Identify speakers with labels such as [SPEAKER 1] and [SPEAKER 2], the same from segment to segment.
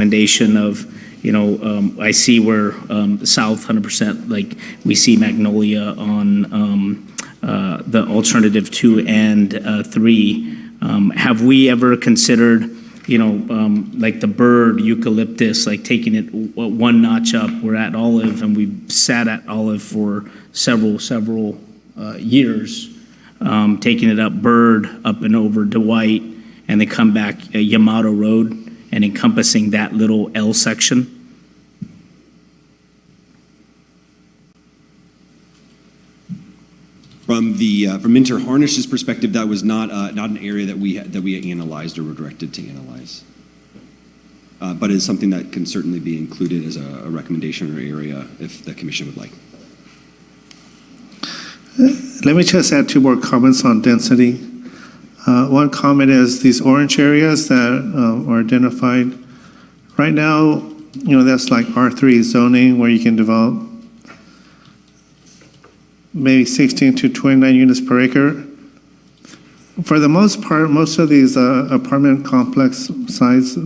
[SPEAKER 1] recommendation of, I see where south 100%, like we see Magnolia on the alternative 2 and 3. Have we ever considered, like the bird eucalyptus, like taking it one notch up? We're at Olive, and we've sat at Olive for several years, taking it up Bird, up and over Dwight, and then come back Yamato Road and encompassing that little L section.
[SPEAKER 2] From Minter Harnish's perspective, that was not an area that we analyzed or were directed to analyze, but it's something that can certainly be included as a recommendation or area if the commission would like.
[SPEAKER 3] Let me just add 2 more comments on density. One comment is these orange areas that are identified right now. That's like R3 zoning where you can develop maybe 16 to 29 units per acre. For the most part, most of these apartment complex sites,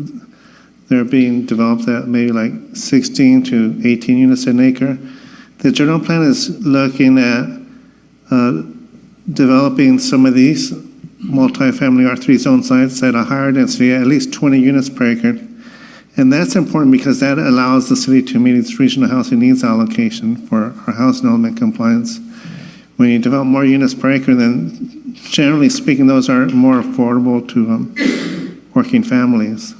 [SPEAKER 3] they're being developed at maybe like 16 to 18 units an acre. The general plan is looking at developing some of these multifamily R3 zone sites at a higher density, at least 20 units per acre. And that's important because that allows the city to meet its regional housing needs allocation for our housing element compliance. When you develop more units per acre, then generally speaking, those are more affordable to working families.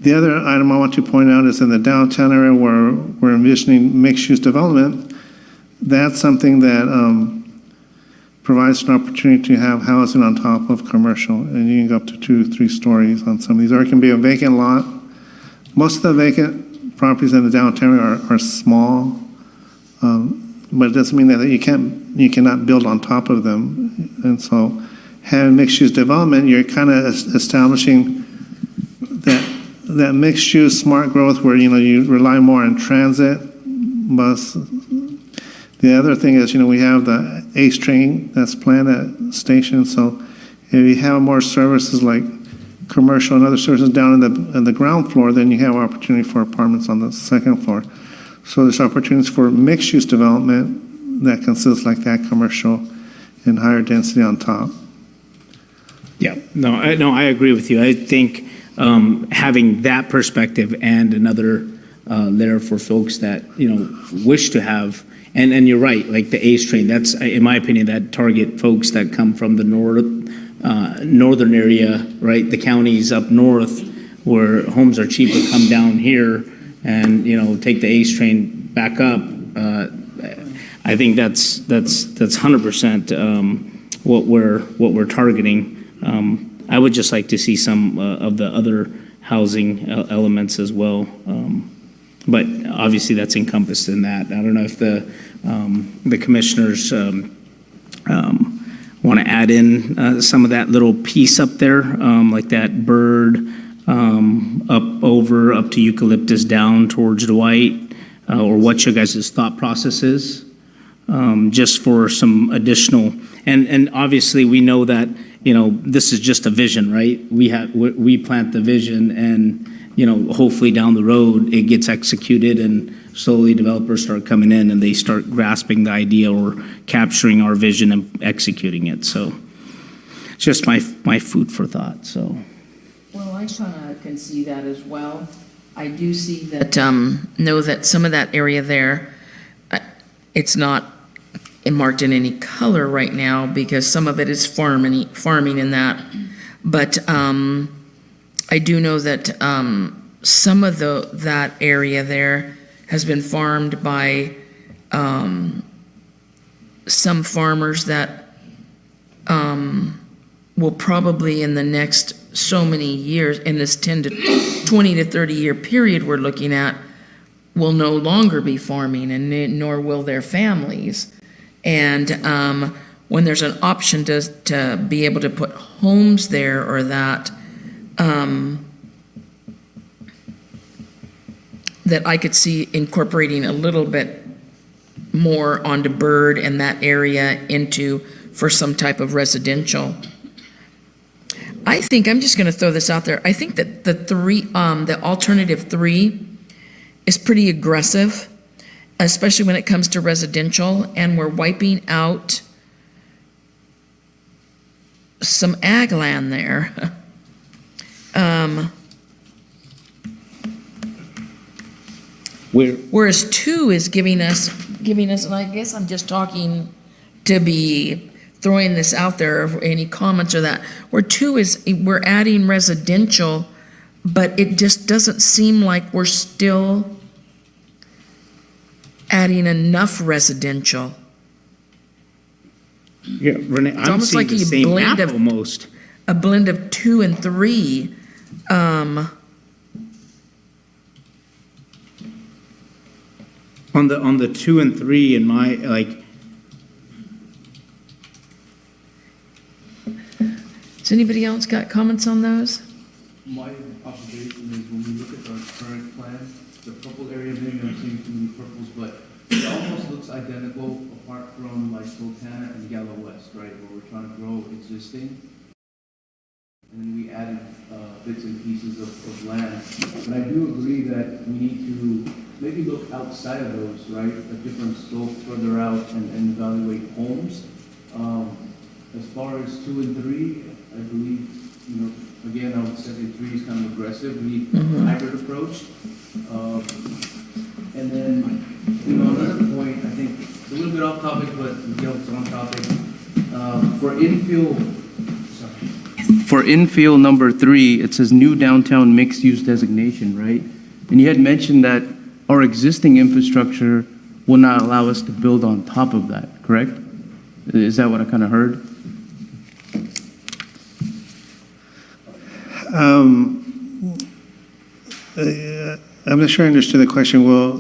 [SPEAKER 3] The other item I want to point out is in the downtown area where we're envisioning mixed-use development. That's something that provides an opportunity to have housing on top of commercial, and you can go up to 2 or 3 stories on some of these. Or it can be a vacant lot. Most of the vacant properties in the downtown area are small, but it doesn't mean that you cannot build on top of them. And so having mixed-use development, you're kind of establishing that mixed-use smart growth where, you rely more on transit, bus. The other thing is, we have the ACE train that's planned at station. So if you have more services like commercial and other services down in the ground floor, then you have opportunity for apartments on the second floor. So there's opportunities for mixed-use development that consists like that commercial and higher density on top.
[SPEAKER 1] Yeah, no, I agree with you. I think having that perspective and another layer for folks that wish to have, and you're right, like the ACE train. That's, in my opinion, that target folks that come from the northern area, right? The counties up north where homes are cheaper, come down here and take the ACE train back up. I think that's 100% what we're targeting. I would just like to see some of the other housing elements as well, but obviously that's encompassed in that. I don't know if the commissioners want to add in some of that little piece up there, like that bird up to Eucalyptus down towards Dwight, or what your guys' thought process is, just for some additional, and obviously we know that, this is just a vision, right? We plant the vision and, hopefully down the road it gets executed and slowly developers start coming in and they start grasping the idea or capturing our vision and executing it. So it's just my food for thought, so.
[SPEAKER 4] Well, I kind of can see that as well. I do see that, know that some of that area there, it's not marked in any color right now because some of it is farming in that. But I do know that some of that area there has been farmed by some farmers that will probably in the next so many years, in this 20 to 30 year period we're looking at, will no longer be farming, and nor will their families. And when there's an option to be able to put homes there or that, that I could see incorporating a little bit more onto Bird and that area for some type of residential. I think, I'm just gonna throw this out there, I think that the alternative 3 is pretty aggressive, especially when it comes to residential, and we're wiping out some ag land there. Whereas 2 is giving us, and I guess I'm just talking to be throwing this out there, any comments or that, where 2 is, we're adding residential, but it just doesn't seem like we're still adding enough residential.
[SPEAKER 1] Yeah, Renee, I'm
[SPEAKER 4] almost
[SPEAKER 1] seeing
[SPEAKER 4] like
[SPEAKER 1] the
[SPEAKER 4] you
[SPEAKER 1] same
[SPEAKER 4] blend
[SPEAKER 1] map
[SPEAKER 4] of-
[SPEAKER 1] almost.
[SPEAKER 4] A blend of 2 and 3.
[SPEAKER 1] On the 2 and 3 in my, like,
[SPEAKER 4] Has anybody else got comments on those?
[SPEAKER 5] My observation is when we look at our current plan, the purple area, maybe I'm seeing too many purples, but it almost looks identical apart from like Sultana and Gala West, right? Where we're trying to grow existing. And then we added bits and pieces of land. But I do agree that we need to maybe look outside of those, right? A different scope further out and evaluate homes. As far as 2 and 3, I believe, again, I would say that 3 is kind of aggressive. We need a hybrid approach. And then, another point, I think it's a little bit off topic, but it's on topic.
[SPEAKER 6] For infill number 3, it says new downtown mixed-use designation, right? And you had mentioned that our existing infrastructure will not allow us to build on top of that, correct? Is that what I kind of heard?
[SPEAKER 3] I'm not sure I understood the question. Will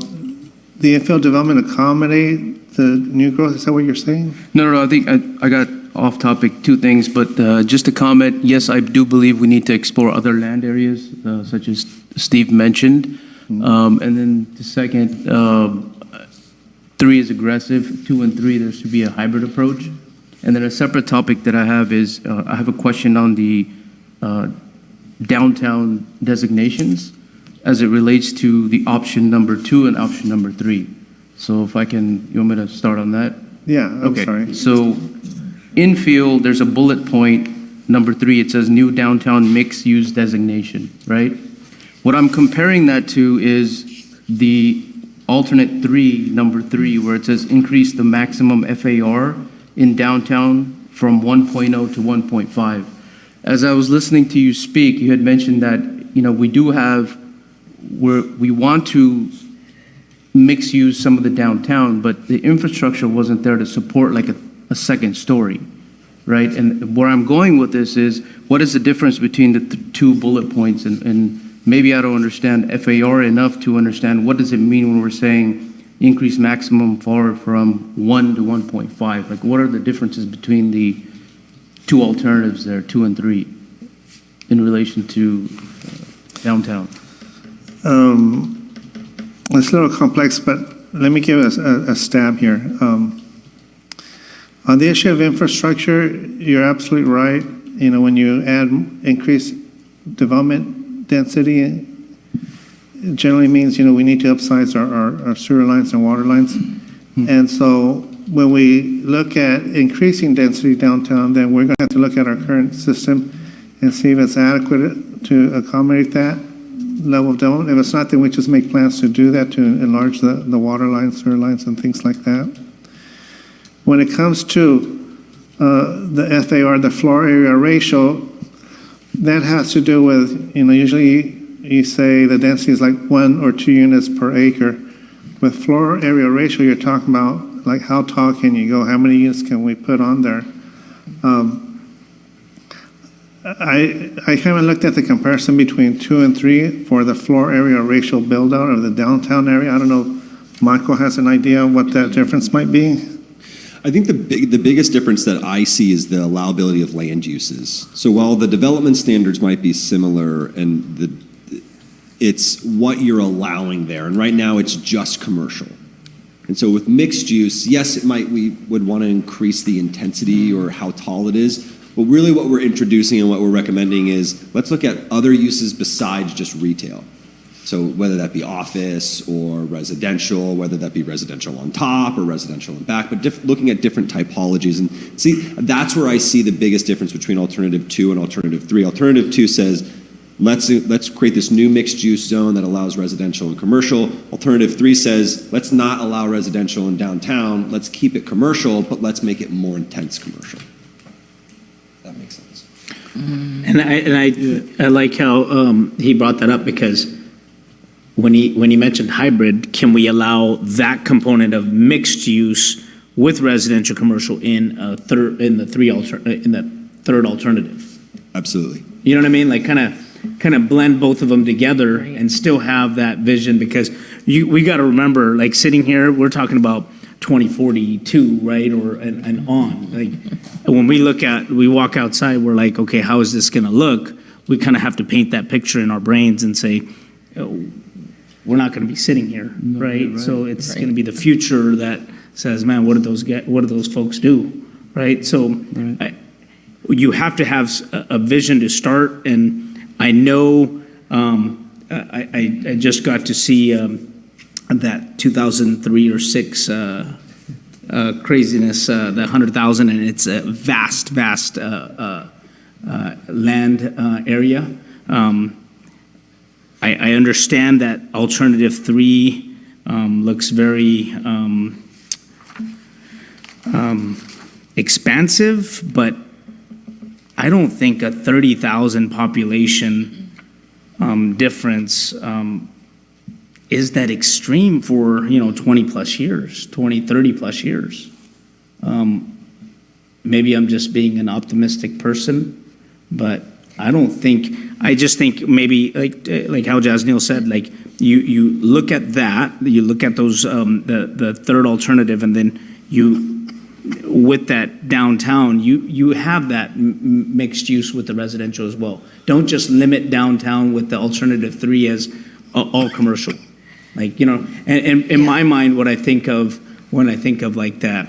[SPEAKER 3] the infill development accommodate the new growth? Is that what you're saying?
[SPEAKER 6] No, I think I got off topic 2 things, but just to comment, yes, I do believe we need to explore other land areas, such as Steve mentioned. And then the second, 3 is aggressive, 2 and 3, there should be a hybrid approach. And then a separate topic that I have is, I have a question on the downtown designations as it relates to the option number 2 and option number 3. So if I can, you want me to start on that?
[SPEAKER 3] Yeah, I'm sorry.
[SPEAKER 6] So infill, there's a bullet point, number 3, it says new downtown mixed-use designation, right? What I'm comparing that to is the alternate 3, number 3, where it says increase the maximum FAR in downtown from 1.0 to 1.5. As I was listening to you speak, you had mentioned that, we do have, we want to mix use some of the downtown, but the infrastructure wasn't there to support like a second story, right? And where I'm going with this is, what is the difference between the 2 bullet points? And maybe I don't understand FAR enough to understand what does it mean when we're saying increase maximum FAR from 1 to 1.5? Like, what are the differences between the 2 alternatives there, 2 and 3, in relation to downtown?
[SPEAKER 3] It's a little complex, but let me give a stab here. On the issue of infrastructure, you're absolutely right. When you add increased development density, it generally means, we need to upsize our sewer lines and water lines. And so when we look at increasing density downtown, then we're going to have to look at our current system and see if it's adequate to accommodate that level of development. If it's not, then we just make plans to do that, to enlarge the water lines, sewer lines, and things like that. When it comes to the FAR, the floor area ratio, that has to do with, usually you say the density is like 1 or 2 units per acre. With floor area ratio, you're talking about like how tall can you go? How many units can we put on there? I haven't looked at the comparison between 2 and 3 for the floor area ratio build out of the downtown area. I don't know if Michael has an idea of what that difference might be.
[SPEAKER 2] I think the biggest difference that I see is the allowability of land uses. So while the development standards might be similar, and it's what you're allowing there, and right now it's just commercial. And so with mixed use, yes, we would want to increase the intensity or how tall it is, But really what we're introducing and what we're recommending is, let's look at other uses besides just retail. So whether that be office or residential, whether that be residential on top or residential in back, but looking at different typologies. And see, that's where I see the biggest difference between alternative 2 and alternative 3. Alternative 2 says, let's create this new mixed use zone that allows residential and commercial. Alternative 3 says, let's not allow residential in downtown, let's keep it commercial, but let's make it more intense commercial. That makes sense.
[SPEAKER 1] And I like how he brought that up, because when he mentioned hybrid, can we allow that component of mixed use with residential commercial in the third alternative?
[SPEAKER 2] Absolutely.
[SPEAKER 1] You know what I mean? Like kind of blend both of them together and still have that vision, because we got to remember, like sitting here, we're talking about 2042, right? And on. Like when we walk outside, we're like, okay, how is this going to look? We kind of have to paint that picture in our brains and say, we're not going to be sitting here, right? So it's going to be the future that says, man, what do those folks do, right? So you have to have a vision to start. And I know I just got to see that 2003 or 6 craziness, the 100,000, and it's a vast land area. I understand that alternative 3 looks very expansive, but I don't think a 30,000 population difference is that extreme for 20 plus years, 30 plus years. Maybe I'm just being an optimistic person, but I just think maybe like how Jasneel said, like you look at that, you look at those the third alternative, and then with that downtown, you have that mixed use with the residential as well. Don't just limit downtown with the alternative 3 as all commercial. Like, and in my mind, what I think of when I think of like that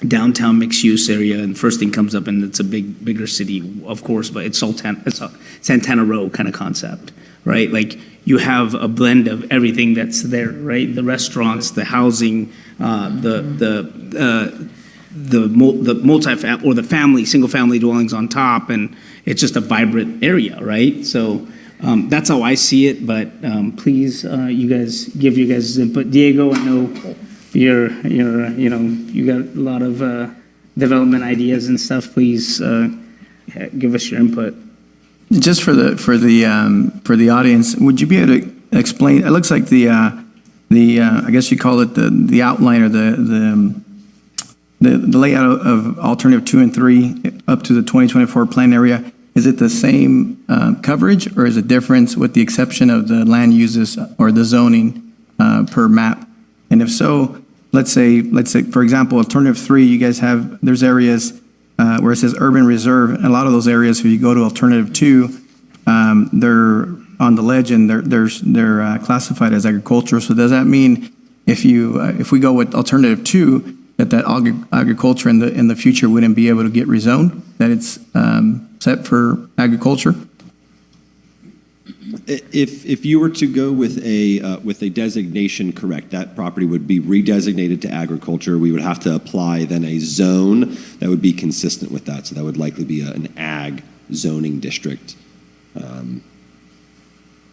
[SPEAKER 1] downtown mixed use area, and first thing comes up, and it's a bigger city, of course, but it's a Santana Row kind of concept, right? Like you have a blend of everything that's there, right? The restaurants, the housing, the multi-family or the single family dwellings on top, and it's just a vibrant area, right? So that's how I see it. But please, you guys give you guys input. Diego, I know you got a lot of development ideas and stuff. Please give us your input.
[SPEAKER 7] Just for the audience, would you be able to explain? It looks like the I guess you call it the outline or the layout of alternative 2 and 3 up to the 2024 plan area. Is it the same coverage, or is it different with the exception of the land uses or the zoning per map? And if so, let's say for example, alternative 3, you guys there's areas where it says urban reserve, and a lot of those areas, if you go to alternative 2, they're on the ledge and they're classified as agricultural. So does that mean if we go with alternative 2, that agriculture in the future wouldn't be able to get rezoned, that it's set for agriculture?
[SPEAKER 2] If you were to go with a designation, correct, that property would be redesignated to agriculture. We would have to apply then a zone that would be consistent with that. So that would likely be an ag zoning district.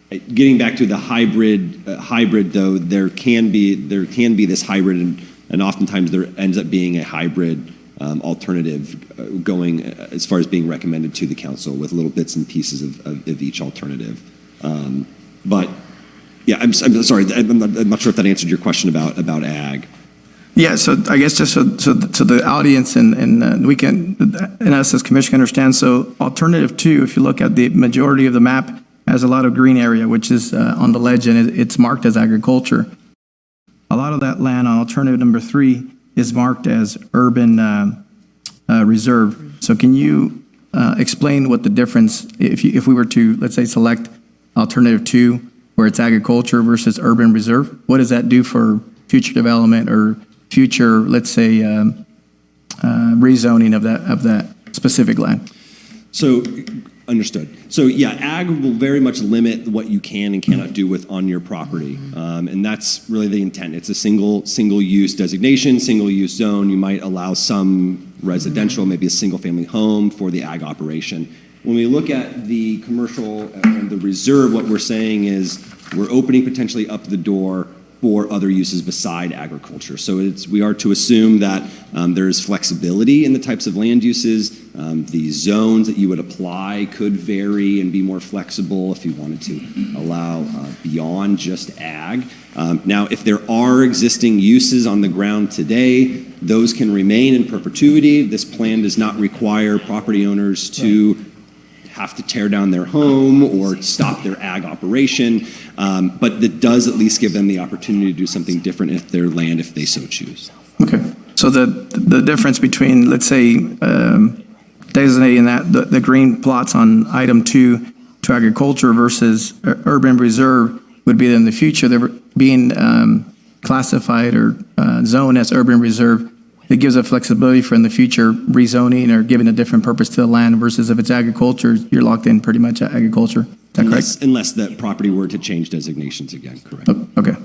[SPEAKER 2] Getting back to the hybrid though, there can be this hybrid, and oftentimes there ends up being a hybrid alternative going as far as being recommended to the council with little bits and pieces of each alternative. But yeah, I'm sorry, I'm not sure if that answered your question about ag.
[SPEAKER 7] Yeah, so I guess just so the audience and we can, and us as commission can understand, so alternative 2, if you look at the majority of the map, has a lot of green area, which is on the ledge, and it's marked as agriculture. A lot of that land on alternative number 3 is marked as urban reserve. So can you explain what the difference, if we were to, let's say, select alternative 2, where it's agriculture versus urban reserve, what does that do for future development or future, let's say, rezoning of that specific land?
[SPEAKER 2] So, understood. So, yeah, ag will very much limit what you can and cannot do with on your property, and that's really the intent. It's a single-use designation, single-use zone. You might allow some residential, maybe a single-family home for the ag operation. When we look at the commercial and the reserve, what we're saying is we're opening potentially up the door for other uses beside agriculture. So we are to assume that there's flexibility in the types of land uses. The zones that you would apply could vary and be more flexible if you wanted to allow beyond just ag. Now, if there are existing uses on the ground today, those can remain in perpetuity. This plan does not require property owners to have to tear down their home or stop their ag operation, but it does at least give them the opportunity to do something different if their land, if they so choose.
[SPEAKER 7] Okay. So the difference between, let's say, designating the green plots on item 2 to agriculture versus urban reserve would be that in the future, they're being classified or zoned as urban reserve. It gives a flexibility for in the future rezoning or giving a different purpose to the land versus if it's agriculture, you're locked in pretty much at agriculture. Is that correct?
[SPEAKER 2] Unless that property were to change designations again, correct.
[SPEAKER 7] Okay.